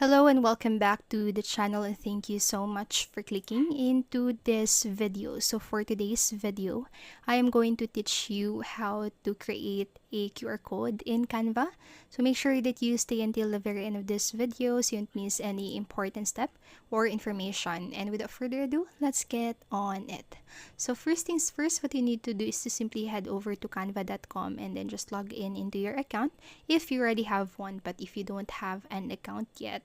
Hello and welcome back to the channel, and thank you so much for clicking into this video. So for today's video, I am going to teach you how to create a QR code in Canva. So make sure that you stay until the very end of this video so you don't miss any important step or information. And without further ado, let's get on it. So first things first, what you need to do is to simply head over to canva.com and then just log in into your account if you already have one. But if you don't have an account yet,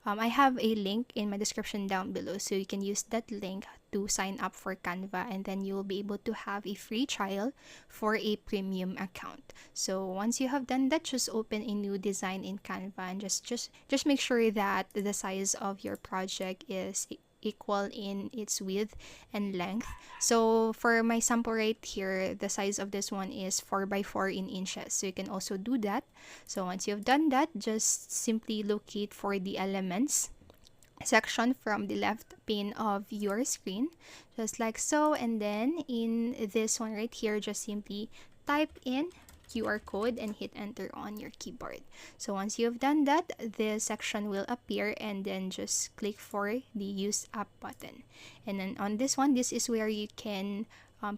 I have a link in my description down below, so you can use that link to sign up for Canva, and then you will be able to have a free trial for a premium account. So once you have done that, just open a new design in Canva and just make sure that the size of your project is equal in its width and length. So for my sample right here, the size of this one is 4 by 4 in inches, so you can also do that. So once you've done that, just simply locate for the elements section from the left pane of your screen, just like so, and then in this one right here, just simply type in QR code and hit enter on your keyboard. So once you have done that, this section will appear, and then just click for the use app button. And then on this one, this is where you can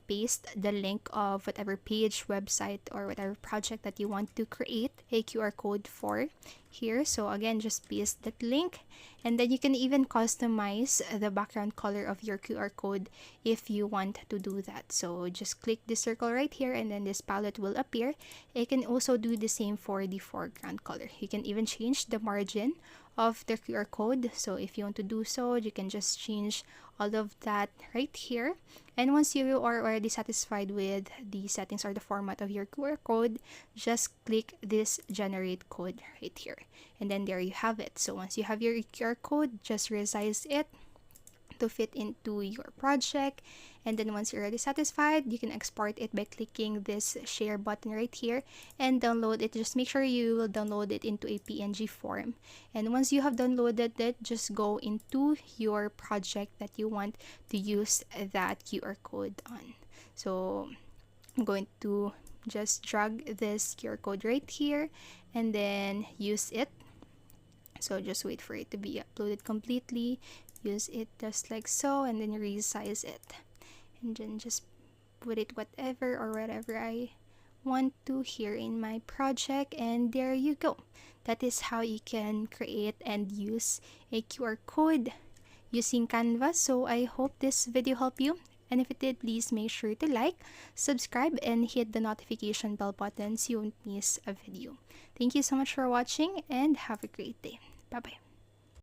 paste the link of whatever page, website, or whatever project that you want to create a QR code for here. So again, just paste that link, and then you can even customize the background color of your QR code if you want to do that. So just click the circle right here, and then this palette will appear. You can also do the same for the foreground color. You can even change the margin of the QR code. So if you want to do so, you can just change all of that right here. And once you are already satisfied with the settings or the format of your QR code, just click this generate code right here, and then there you have it. So once you have your QR code, just resize it to fit into your project, and then once you're already satisfied, you can export it by clicking this share button right here and download it. Just make sure you will download it into a PNG form, and once you have downloaded it, just go into your project that you want to use that QR code on. So I'm going to just drag this QR code right here and then use it. So just wait for it to be uploaded completely, use it just like so, and then resize it, and then just put it whatever or whatever I want to here in my project, and there you go. That is how you can create and use a QR code using Canva. So I hope this video helped you, and if it did, please make sure to like, subscribe, and hit the notification bell button so you won't miss a video. Thank you so much for watching, and have a great day. Bye bye.